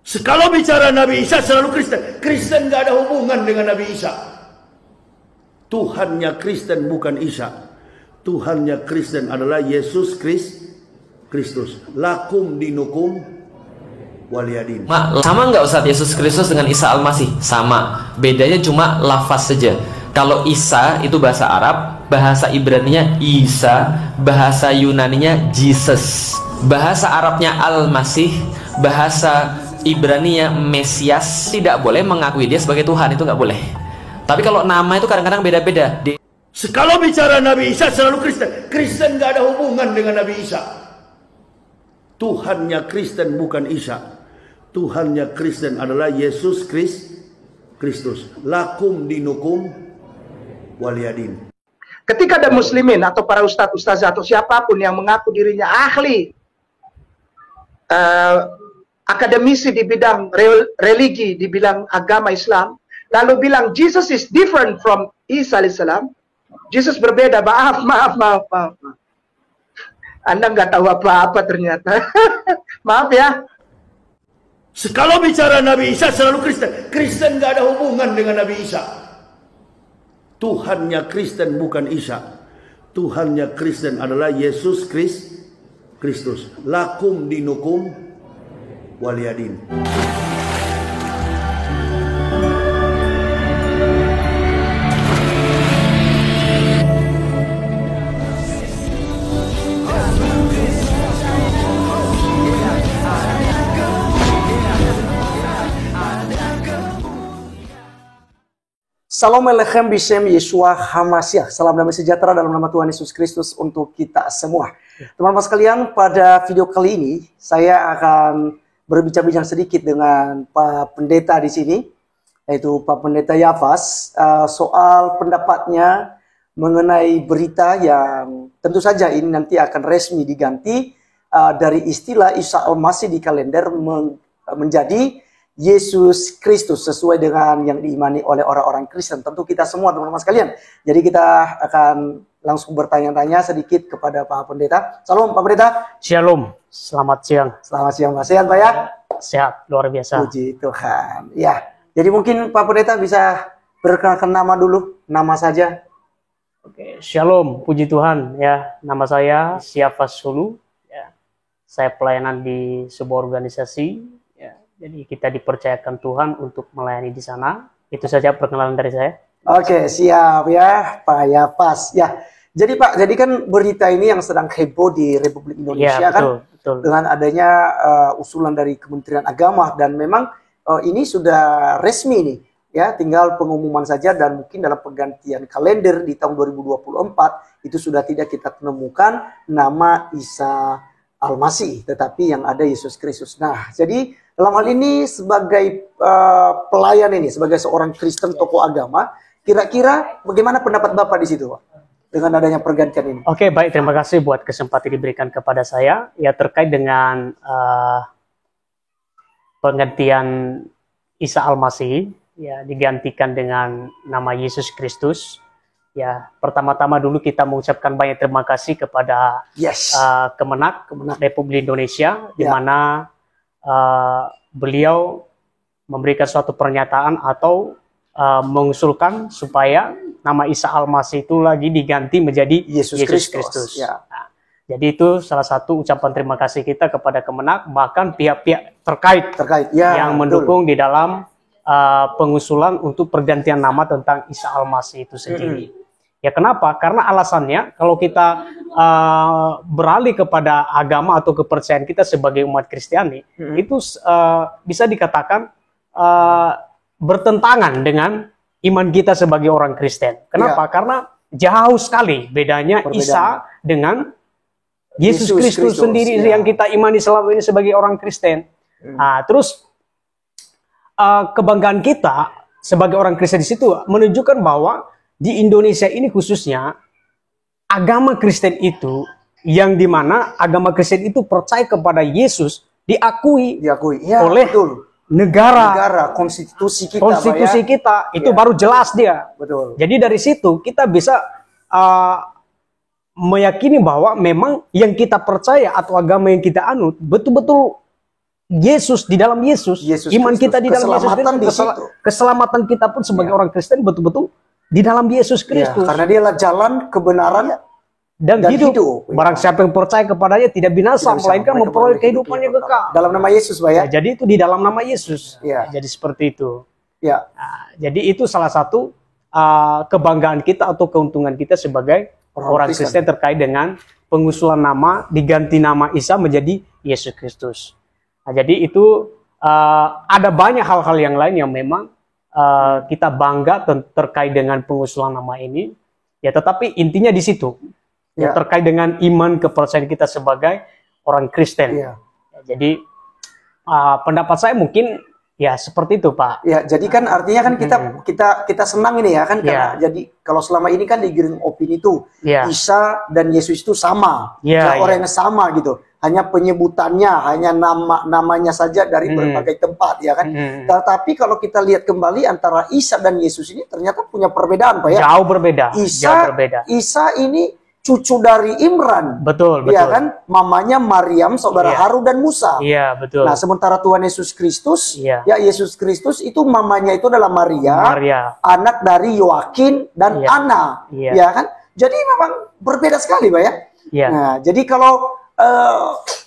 Kalau bicara Nabi Isa selalu Kristen. Kristen nggak ada hubungan dengan Nabi Isa. Tuhannya Kristen bukan Isa. Tuhannya Kristen adalah Yesus Kristus. Lakum dinukum waliyadin. Sama nggak Ustadz Yesus Kristus dengan Isa Al-Masih? Sama. Bedanya cuma lafaz saja. Kalau Isa itu bahasa Arab, bahasa Ibraninya Isa, bahasa Yunaninya Jesus. Bahasa Arabnya Al-Masih, bahasa Ibraninya Mesias. Tidak boleh mengakui dia sebagai Tuhan, itu nggak boleh. Tapi kalau nama itu kadang-kadang beda-beda. Kalau bicara Nabi Isa selalu Kristen. Kristen nggak ada hubungan dengan Nabi Isa. Tuhannya Kristen bukan Isa. Tuhannya Kristen adalah Yesus Kristus. Lakum dinukum waliyadin. Ketika ada muslimin atau para ustaz-ustazah atau siapapun yang mengaku dirinya ahli akademisi di bidang religi, di bidang agama Islam, lalu bilang Jesus is different from Isa alaihissalam, Jesus berbeda, maaf. Anda nggak tahu apa-apa ternyata. Maaf ya. Kalau bicara Nabi Isa selalu Kristen. Kristen nggak ada hubungan dengan Nabi Isa. Tuhannya Kristen bukan Isa. Tuhannya Kristen adalah Yesus Kristus. Lakum dinukum waliyadin. Salam Alechem Bishem Yeshua Hamasiah. Salam damai sejahtera dalam nama Tuhan Yesus Kristus untuk kita semua. Teman-teman sekalian, pada video kali ini saya akan berbincang-bincang sedikit dengan Pak Pendeta di sini, yaitu Pak Pendeta Yafas, soal pendapatnya mengenai berita yang tentu saja ini nanti akan resmi diganti dari istilah Isa Al-Masih di kalender menjadi Yesus Kristus, sesuai dengan yang diimani oleh orang-orang Kristen. Tentu kita semua teman-teman sekalian. Jadi kita akan langsung bertanya-tanya sedikit kepada Pak Pendeta. Salam Pak Pendeta. Shalom. Selamat siang. Selamat siang Pak. Sehat Pak ya? Sehat, luar biasa. Puji Tuhan. Ya, jadi mungkin Pak Pendeta bisa perkenalkan nama dulu, nama saja. Oke, Shalom, puji Tuhan ya. Nama saya Yafas Sulu. Ya. Saya pelayanan di sebuah organisasi. Jadi kita dipercayakan Tuhan untuk melayani di sana. Itu saja perkenalan dari saya. Oke, siap ya Pak Yafas. Ya, jadi Pak, jadi kan berita ini yang sedang heboh di Republik Indonesia ya, betul, kan, betul. Dengan adanya usulan dari Kementerian Agama, dan memang ini sudah resmi nih, ya, tinggal pengumuman saja, dan mungkin dalam pergantian kalender di tahun 2024 itu sudah tidak kita temukan nama Isa Al-Masih, tetapi yang ada Yesus Kristus. Nah, jadi dalam hal ini sebagai pelayan ini, sebagai seorang Kristen tokoh agama, kira-kira bagaimana pendapat Bapak di situ, Pak, dengan adanya pergantian ini? Oke, baik, terima kasih buat kesempatan diberikan kepada saya. Ya, terkait dengan penggantian Isa Al-Masih, ya, digantikan dengan nama Yesus Kristus. Ya, pertama-tama dulu kita mengucapkan banyak terima kasih kepada Kemenak Republik Indonesia, di mana beliau memberikan suatu pernyataan atau mengusulkan supaya nama Isa Al-Masih itu lagi diganti menjadi Yesus Kristus. Ya. Nah, jadi itu salah satu ucapan terima kasih kita kepada Kemenak, bahkan pihak-pihak terkait ya, yang mendukung di dalam pengusulan untuk pergantian nama tentang Isa Al-Masih itu sendiri. Ya, kenapa? Karena alasannya kalau kita beralih kepada agama atau kepercayaan kita sebagai umat Kristiani, itu bisa dikatakan bertentangan dengan iman kita sebagai orang Kristen. Kenapa? Karena jauh sekali bedanya Isa dengan Yesus Kristus sendiri yang kita imani selama ini sebagai orang Kristen. Nah, terus kebanggaan kita sebagai orang Kristen di situ menunjukkan bahwa di Indonesia ini khususnya agama Kristen itu, yang dimana agama Kristen itu percaya kepada Yesus, diakui ya, oleh negara, konstitusi kita itu baru jelas dia. Betul. Jadi dari situ kita bisa meyakini bahwa memang yang kita percaya atau agama yang kita anut betul-betul Yesus, di dalam Yesus, iman Kristus. kita di dalam Yesus Keselamatan di Kristus, situ. keselamatan kita pun sebagai orang Kristen betul-betul di dalam Yesus Ya, Kristus. karena dialah jalan kebenaran dan hidup. hidup. Barang siapa yang percaya kepadanya tidak binasa, Tidak bisa, melainkan mereka memperoleh memperoleh kehidupannya kehidupan kekal. dalam nama Yesus, Pak ya. Ya, jadi itu di dalam nama Yesus. Ya. Jadi seperti itu. Ya, Nah, jadi itu salah satu kebanggaan kita atau keuntungan kita sebagai orang Kristen terkait dengan pengusulan nama, diganti nama Isa menjadi Yesus Kristus. Nah, jadi itu ada banyak hal-hal yang lain yang memang kita bangga terkait dengan pengusulan nama ini. Ya, tetapi intinya di situ. Ya, terkait dengan iman kepercayaan kita sebagai orang Kristen. ya. Jadi pendapat saya mungkin ya seperti itu, Pak. Ya, jadi kan artinya kan kita senang ini ya kan, karena Ya. jadi kalau selama ini kan digiring opini itu Ya. Isa dan Yesus itu sama, Ya, orang yang sama gitu. Hanya penyebutannya, hanya namanya saja dari berbagai tempat ya kan. Tetapi kalau kita lihat kembali antara Isa dan Yesus ini ternyata punya perbedaan, Pak ya. Jauh berbeda. Jauh berbeda. Isa ini cucu dari Imran. Betul, betul. Ya kan? Mamanya Maryam, saudara Iya. Harun dan Musa. Iya, betul. Nah, sementara Tuhan Yesus Kristus, Iya. ya Yesus Kristus itu mamanya itu adalah Maria, anak dari Yoakin dan Iya. Ana, Iya. ya kan? Jadi memang berbeda sekali, Pak ya. Iya. Nah, jadi kalau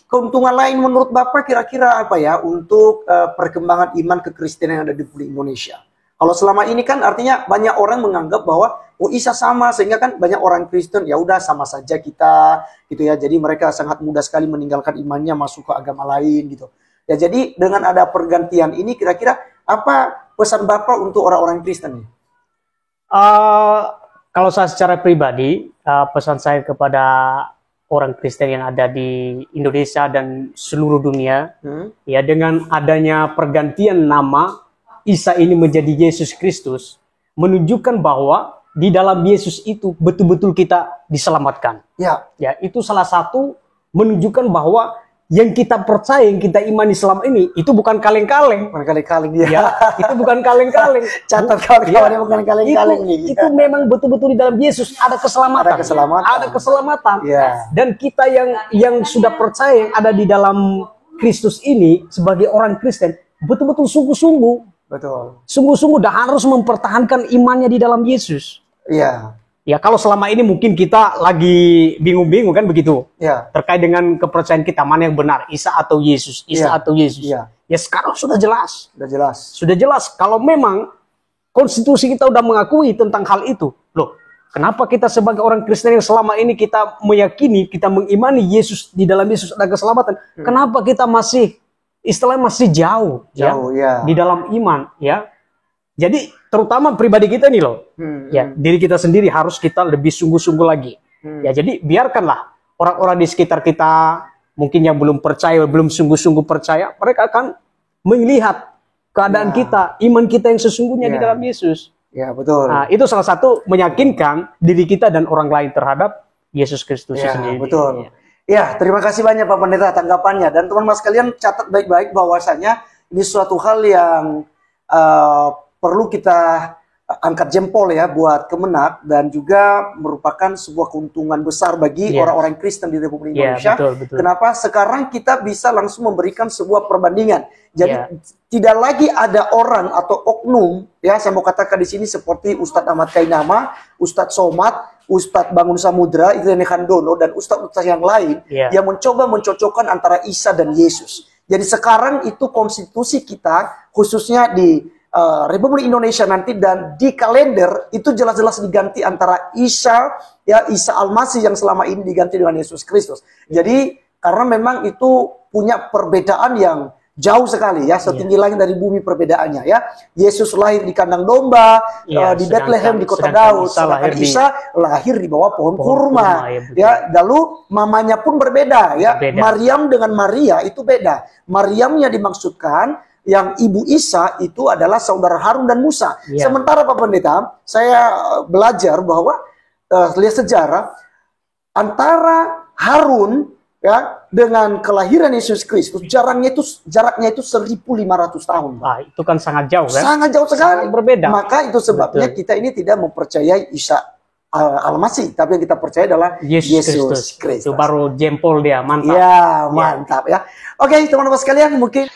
keuntungan lain menurut Bapak kira-kira apa ya untuk perkembangan iman kekristenan yang ada di Indonesia? Kalau selama ini kan artinya banyak orang menganggap bahwa Isa sama, sehingga kan banyak orang Kristen ya udah sama saja kita gitu ya. Jadi mereka sangat mudah sekali meninggalkan imannya masuk ke agama lain gitu. Ya, jadi dengan ada pergantian ini kira-kira apa pesan Bapak untuk orang-orang Kristen nih? Kalau saya secara pribadi, pesan saya kepada orang Kristen yang ada di Indonesia dan seluruh dunia, ya dengan adanya pergantian nama Isa ini menjadi Yesus Kristus, menunjukkan bahwa di dalam Yesus itu betul-betul kita diselamatkan. Ya. Ya, itu salah satu menunjukkan bahwa yang kita percaya, yang kita imani selama ini itu bukan kaleng-kaleng. Bukan kaleng-kaleng dia. Ya, itu bukan kaleng-kaleng. Catat kawan-kawan, bukan kaleng-kaleng nih. Itu memang betul-betul di dalam Yesus ada keselamatan. Ada keselamatan. Ada keselamatan. Ya. Dan kita yang sudah percaya yang ada di dalam Kristus ini sebagai orang Kristen betul-betul sungguh-sungguh. Betul. Sungguh-sungguh dan harus mempertahankan imannya di dalam Yesus. Iya. Ya, kalau selama ini mungkin kita lagi bingung-bingung kan begitu. Ya. Terkait dengan kepercayaan kita mana yang benar, Isa atau Yesus, Isa atau Yesus. Iya. Ya, sekarang sudah jelas. Sudah jelas. Sudah jelas kalau memang konstitusi kita udah mengakui tentang hal itu. Loh, kenapa kita sebagai orang Kristen yang selama ini kita meyakini, kita mengimani Yesus, di dalam Yesus ada keselamatan. Kenapa kita masih istilahnya masih jauh ya, di dalam iman ya. Jadi terutama pribadi kita nih loh, ya diri kita sendiri harus kita lebih sungguh-sungguh lagi. Ya, jadi biarkanlah orang-orang di sekitar kita mungkin yang belum percaya, belum sungguh-sungguh percaya, mereka akan melihat keadaan kita, iman kita yang sesungguhnya di dalam Yesus. Ya, betul. Nah, itu salah satu meyakinkan diri kita dan orang lain terhadap Yesus Kristus sendiri. Betul. Ya, terima kasih banyak Pak Pendeta tanggapannya, dan teman-teman sekalian catat baik-baik bahwasanya ini suatu hal yang perlu kita angkat jempol ya buat Kemenak, dan juga merupakan sebuah keuntungan besar bagi orang-orang Kristen di Republik Indonesia. Betul. Kenapa? Sekarang kita bisa langsung memberikan sebuah perbandingan. Jadi tidak lagi ada orang atau oknum ya, saya mau katakan di sini seperti Ustadz Ahmad Kainama, Ustadz Somad, Ustadz Bangun Samudra, Ibrani Handono, dan Ustadz yang lain yang mencoba mencocokkan antara Isa dan Yesus. Jadi sekarang itu konstitusi kita, khususnya di Republik Indonesia nanti dan di kalender itu jelas-jelas diganti antara Isa Al-Masih yang selama ini diganti dengan Yesus Kristus. Jadi karena memang itu punya perbedaan yang jauh sekali ya, setinggi langit dari bumi perbedaannya ya. Yesus lahir di kandang domba, di Bethlehem di kota Daud, sedangkan Isa lahir di bawah pohon kurma ya. Lalu mamanya pun berbeda ya. Maryam dengan Maria itu beda. Maryamnya dimaksudkan yang ibu Isa itu adalah saudara Harun dan Musa. Sementara Pak Pendeta, saya belajar bahwa lihat sejarah antara Harun ya dengan kelahiran Yesus Kristus jaraknya itu 1.500 tahun. Nah, itu kan sangat jauh kan? Sangat jauh sekali. Sangat berbeda. Maka itu sebabnya kita ini tidak mempercayai Isa Al-Masih, tapi yang kita percaya adalah Yesus Kristus. Itu baru jempol dia, mantap. Ya, mantap ya. Oke, teman-teman sekalian, mungkin